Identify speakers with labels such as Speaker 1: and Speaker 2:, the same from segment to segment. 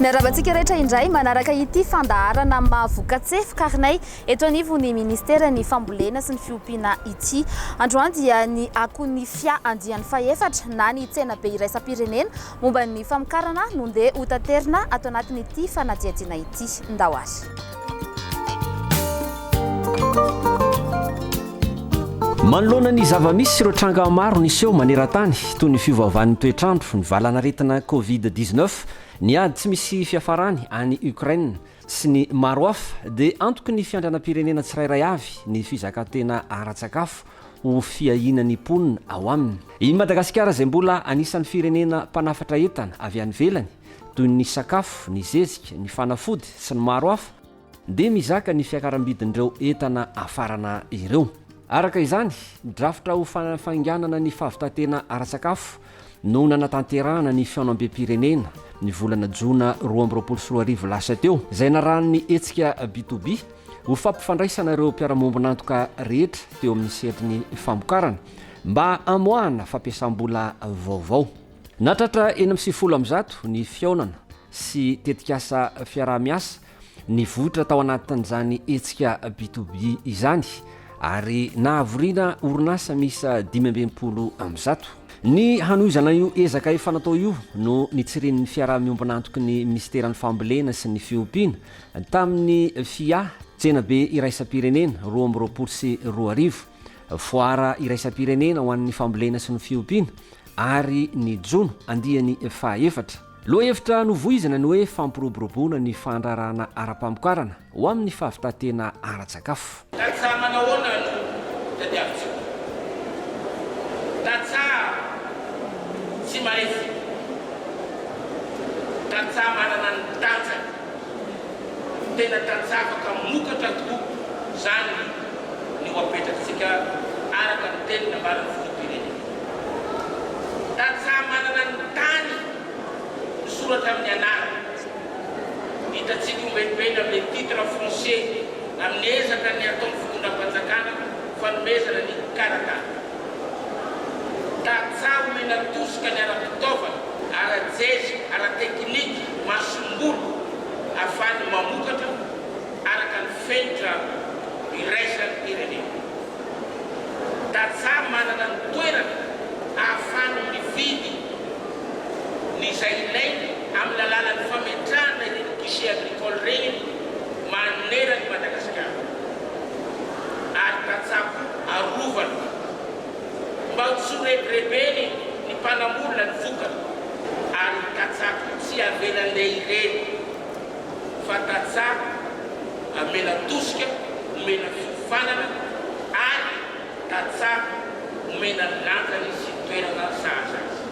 Speaker 1: Miarabantsika rehetra indray manaraka ity fandaharana mahavokatsefo karinay eto anivon'ny ministera ny fambolena sy ny fiompiana ity. Androany dia ny akon'ny fia andiany faefatra na ny tsena be iraisam-pirenena momba ny famokarana no ndeha ho taterina ato anatin'ity fanadihadiana ity. Ndao ary.
Speaker 2: Manoloana ny zava-misy ireo tranga maro niseho maneran-tany toy ny fiovaovan'ny toetrandro, ny valanaretina Covid-19, ny ady tsy misy fiafarany any Ukraine sy ny maro hafa dia antoky ny fiandranam-pirenena tsirairay avy ny fizakantena ara-tsakafo ho fiahinan'ny mponina ao aminy. I Madagasikara izay mbola anisan'ny firenena mpanafatra entana avy any ivelany toy ny sakafo, ny zezika, ny fanafody sy ny maro hafa dia mizaka ny fiakaram-bidin'ireo entana afarana ireo. Araka izany, drafitra ho fainganana ny fahavitantena ara-tsakafo no nanatanterahana ny fiainam-be-pirenena ny volana Jona 2024 lasa teo, izay narahan'ny hetsika B2B ho fampifandraisana ireo mpiara-mombonantoka rehetra teo amin'ny sehatry ny famokarana mba hamoahana fampiasam-bola vaovao. Natratra 70% ny fiaonana sy tetikasa fiaraha-miasa ny vohitra tao anatin'izany hetsika B2B izany, ary nahavoriana orinasa misa 520%. Ny hanoizana io ezaka efa natao io no nitsirin'ny fiaraha-miombonantoky ny ministeran'ny fambolena sy ny fiompiana tamin'ny FIA tsena be iraisam-pirenena 2022, foara iraisam-pirenena ho an'ny fambolena sy ny fiompiana ary ny Jona andiany fahaefatra. Lohahevitra novoizana ny hoe fampiroboroboana ny fandrarahana ara-pamokarana ho amin'ny fahavitantena ara-tsakafo.
Speaker 3: Marefi tansa manana ny tansa tena tansa afaka mokatra tokoa zany ny apetratsika araka ny tenina mbarany filopirenena. Tansa manana ny tany misoratra amin'ny anarana hitatsika ombelibeny amin'ny titre foncier amin'ny ezaka ny ataon'ny fitondram-panjakana fanomezana ny karatana. Tansa omena tosika ny ara-pitaovana, ara-jezy, ara-teknika, masombolo ahafahany mamokatra araka ny fenitra iraisan'ny pirenena. Tansa manana ny toerana ahafahany mividy ny izay ilainy amin'ny alalan'ny fametrahana ireny guichet agricole regny maneran'ny Madagasikara. Ary tansa arovana mba tsorebrebeny ny mpanamolona ny vokana ary tatsako tsy avelan'ilay ireny fa tatsako amena tosika, omena fifanana ary tatsako omena lankany sy toerana sahaza azy.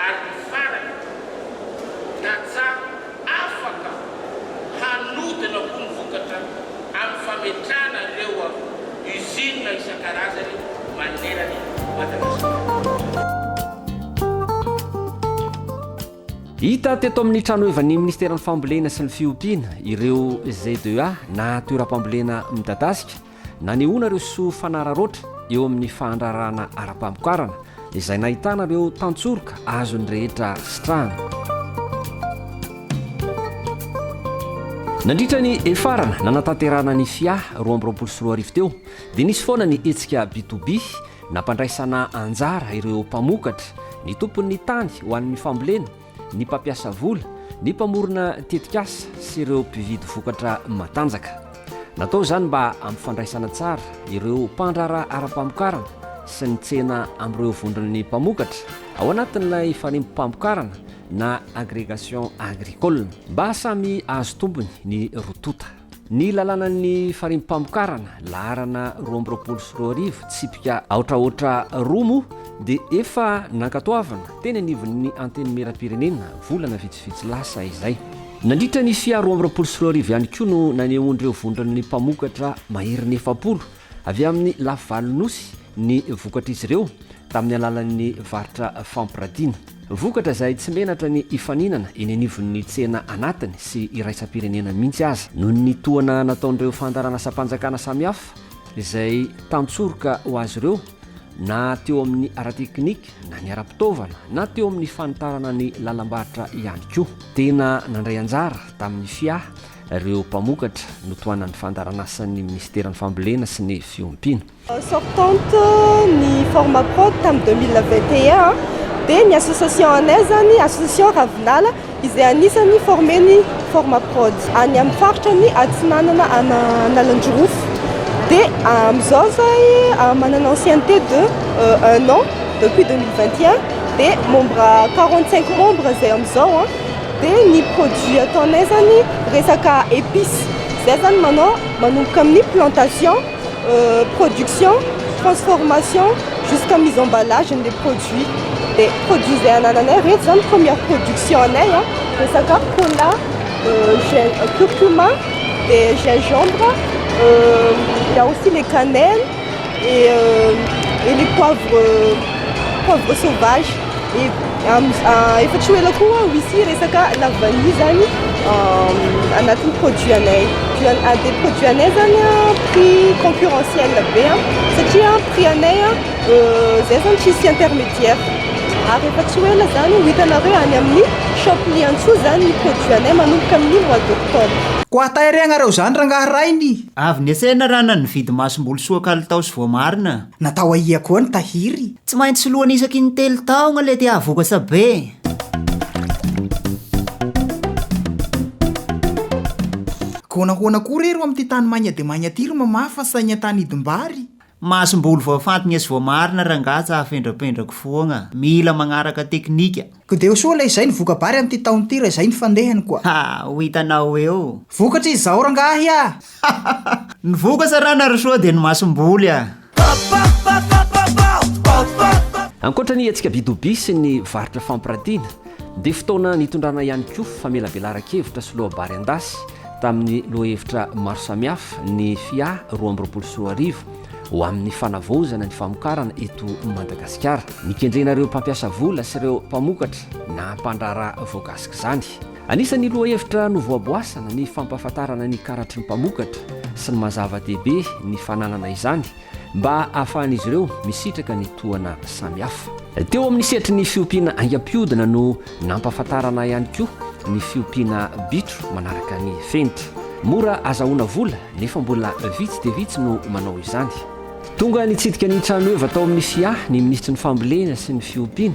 Speaker 3: Ary ny farany tatsako afaka hanodina koa ny vokatra amin'ny fametrahana ireo usine isan-karazany manerany Madagasikara.
Speaker 2: Hita teto amin'ny trano evan'ny ministeran'ny fambolena sy ny fiompiana ireo ZDA na toeram-pambolena midadasika na nehoana ireo soa fanararoatra eo amin'ny fandrarahana ara-pamokarana izay nahitana ireo tantsoroka azony rehetra sitrahana. Nandritra ny efarana nanatanterahana ny FIA 2024 teo dia nisy foana ny hetsika B2B nampandraisana anjara ireo mpamokatra, ny tompon'ny tany ho an'ny fambolena, ny mpampiasa vola, ny mpamorona tetikasa sy ireo mpividy vokatra matanjaka. Natao izany mba ampifandraisana tsara ireo mpandrara ara-pamokarana sy ny tsena amin'ireo vondron'ny mpamokatra ao anatin'ilay fanimpo-pamokarana na agrégation agricole mba samy azo tombony ny rotota. Ny lalànan'ny farimpo-pamokarana laharana 2024 tsipika aotraotra romo dia efa nankatoavana teny anivon'ny antenimera-pirenena volana vitsivitsy lasa izay. Nandritra ny FIA 2024 ihany koa no nanehoan'ireo vondron'ny mpamokatra maherin'ny 700 avy amin'ny lavalonyosy ny vokatra izy ireo tamin'ny alalan'ny varitra fampiradina. Vokatra izay tsy menatra ny ifaninana eny anivon'ny tsena anatiny sy iraisam-pirenena mihitsy aza. Noho ny tohana nataon'ireo fandarana sam-panjakana samihafa izay tantsoroka ho azy ireo na teo amin'ny ara-teknika na ny ara-pitaovana na teo amin'ny fanitarana ny lalam-bahatra ihany koa. Tena nandray anjara tamin'ny FIA ireo mpamokatra no toanan'ny fandaranasan'ny ministeran'ny fambolena sy ny fiompiana.
Speaker 4: Sortante ny format prod tamin'ny 2021 dia ny association anay zany association Ravinala izay anisany formé ny format prod any amin'ny faritra ny Atsinanana Analandrofo. Dia amin'izao zay manana ancienneté de 1 an depuis 2021 dia membre 45 membres zay amin'izao dia ny produit ataonay zany resaka épices zay zany manomboka amin'ny plantation, production, transformation jusqu'à mise en emballage des produits. Des produits zay anananay rehetra zany première production anay resaka cola, curcuma, des gingembre, il y a aussi les cannelles et les poivres sauvages. Et efa tsy ela koa ici resaka la vanille zany anatin'ny produit anay. Des produits anay zany prix concurrentiel be satria prix anay zay zany tsisy intermédiaire. Ary efa tsy ela zany ho hitanareo any amin'ny shop liantso zany ny produit anay manomboka amin'ny mois d'octobre.
Speaker 5: Koa tahiregnareo zany rangahy rainy.
Speaker 6: Avy niasena rana ny vidy masom-bolo soa kalitao sy voamarina.
Speaker 5: Natao ahia koa ny tahiry.
Speaker 6: Tsy maintsy lohany isaky ny 3 taogna le dia avokatra be.
Speaker 5: Konakoana koa rero amin'ity tany magna dia magna ty ro mamafa saigna tany Idimbary.
Speaker 6: Masom-bolo voafantigna sy voamarina rangaja afendrapendrako foagna. Mila magnaraka teknika.
Speaker 5: Ko dia soa lay izay ny voka-bary amin'ity taona ty raha izay ny fandehany koa.
Speaker 6: Ho hitanao eo.
Speaker 5: Vokatra izao rangahy
Speaker 6: Ny vokatra rana ry soa dia ny masom-boly
Speaker 2: Ankoatra ny antsika bidobi sy ny varitra fampirantiana dia fotoana nitondrana ihany koa famelabelara-kevitra sy lohabary andasy tamin'ny lohahevitra maro samihafa ny FIA 2024 ho amin'ny fanavozana ny famokarana eto Madagasikara. Nikendrenareo mpampiasa vola sy ireo mpamokatra na mpandrara voakasika izany. Anisan'ny lohahevitra novoaboasana ny fampahafantarana ny karatry ny mpamokatra sy ny mazava-dehibe ny fananana izany mba ahafahan'izy ireo misitraka ny tohana samihafa. Teo amin'ny setry ny fiompiana aingam-piodina no nampahafantarana ihany koa ny fiompiana bitro manaraka ny fenitra. Mora azahoana vola nefa mbola vitsy dia vitsy no manao izany. Tonga nitsidika ny tranoeva tao amin'ny FIA ny ministry ny fambolena sy ny fiompiana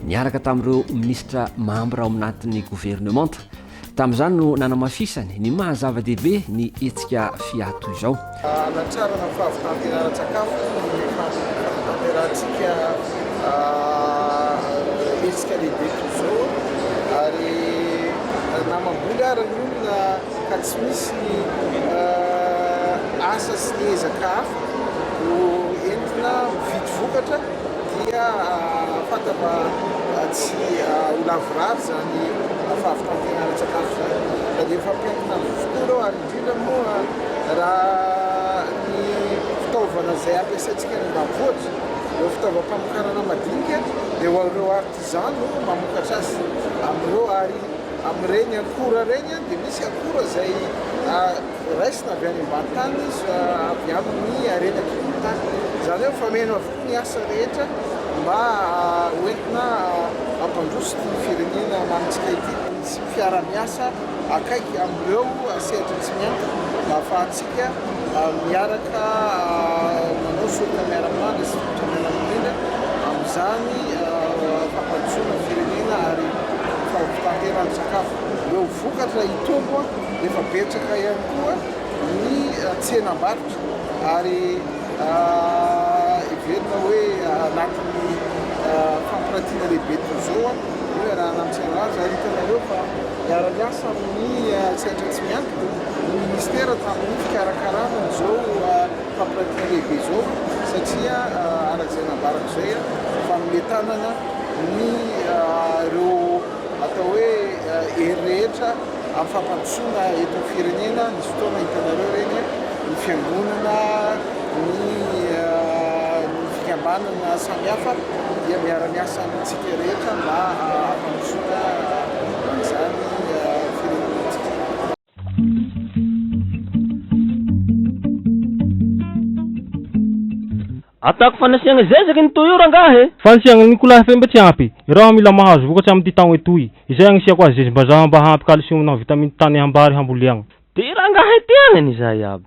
Speaker 2: niaraka tamin'ireo ministra mambra ao aminatin'ny gouvernemanta. Tamin'izany no nanamafisany ny mahazava-dehibe ny hetsika FIA toy izao.
Speaker 7: Anatsarana fahavitantenaran-tsakafo ny fahavitanterantsika hetsika lehibe toy izao ary namamboly ary ny olona ka tsy misy asa sy niezaka hafa entina mividy vokatra dia fatapa tsy ho lavorary zany fahavitantenaran-tsakafo zany. Da dia fampiankina avokoa reo ary indrindra moa raha ny fitaovana izay ampiasaintsika ny ambanivohitra ireo fitaovam-pamokarana madinika dia ho ireo artisan no mamokatra azy amin'ireo ary amin'ireny akora reny dia misy akora izay raisina avy any ambany tany avy amin'ny arenan-tany. Zany hoe fameno avokoa ny asa rehetra mba hoentina ampandroso ny firenena manitsika ity. Sy fiara-miasa akaiky amin'ireo sehatra tsy miankina mba ahafahantsika miaraka manao solona miara-miala sy miara-miala amin'izany fampandrosoana firenena ary fahavitantenaran-tsakafo. Ireo vokatra hitombo efa betsaka ihany koa ny tsenam-barotra ary iverina hoe anatin'ny fampirantiana lehibe toy izao hoe raha namitsena azy ary hitanareo fa miara-miasa amin'ny sehatra tsy miankina ny ministera tamin'ny fikarakarana izao fampirantiana lehibe izao satria arak'izay nambarako izay famometanana ny ireo atao hoe hery rehetra amin'ny fampandrosoana eto firenena nisy fotoana hitanareo reny ny fiangonana ny fikambanana samihafa dia miara-miasa amintsika rehetra mba hampandrosoana izany firenenantsika.
Speaker 8: Ataoko fanasiagna zezaky ny toy io rangahy.
Speaker 9: Fanasiagna ny kola fe mba tsy ampy. Ireo mila mahazo vokatsy amin'ny titao etoy. Izay agnisiako azy zezim-bazaha mba hampy calcium na vitamine tany hambary hamboliagna.
Speaker 8: Ty rangahy tiagnany izay aby.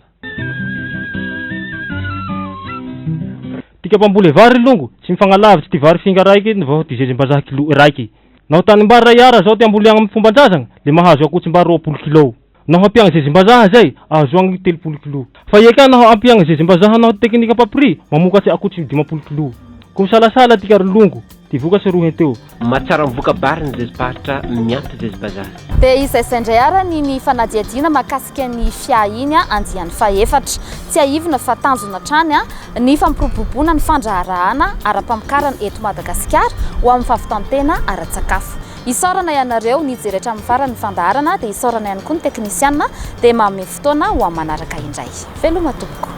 Speaker 9: Tika mpamboly vary longo, tsy mifagnalavitsy ty vary finga raiky vao ty zezim-bazaha kilo raiky. Naho tanimbary ray ara zao ty amboliagna amin'ny fomban-drazagna, le mahazo akoatsim-bary 20 kilo. Naho ampiagna zezim-bazaha zay, ahazoagny 30 kilo. Fa eka naho ampiagna zezim-bazaha naho teknika papri, mamokatsy akoatsy 50 kilo. Kum salasala tika longo, ty vokatsy roa teo.
Speaker 2: Matsara mivoaka bary ny zezim-paritra miampy zezim-bazaha.
Speaker 1: Dia izay sendray arany ny fanadihadiana mahakasika ny fia iny andiany faefatra. Tsy aivina fa tanjona trany ny fampiroboroboana ny fandraharahana ara-pamokarana eto Madagasikara ho amin'ny fahavitantena ara-tsakafo. Isaorana ianareo ny jeratra amin'ny farany fandaharana dia isaorana ihany koa ny teknisianina dia manome fotoana ho amin'ny manaraka indray. Veloma tompoko.